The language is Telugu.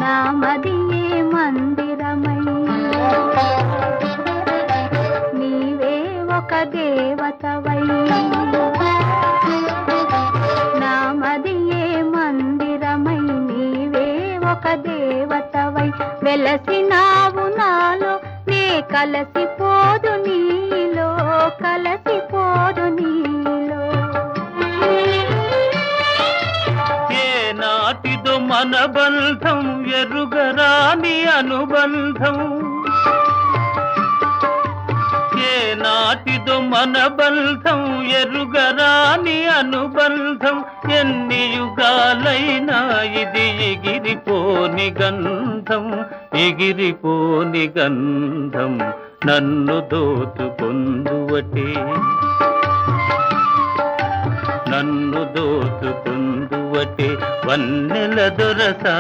నామదియే మందిరమై నీవే ఒక దేవతవై నామదియే మందిరమై నీవే ఒక దేవతవై వెలసినావు నాలో నే కలసిపోదు నీలో కలసిపోదు నీలో నాటిదో మన బంధం ఎరుగరాని అనుబంధం ఏ నాటిదో మన బంధం ఎరుగరాని అనుబంధం ఎన్ని యుగాలైనా ఇది ఎగిరిపోని గంధం ఎగిరిపోని గంధం నన్ను దోచుకొందువటే నన్ను దోచుకొందువటే వన్నెల దొరసా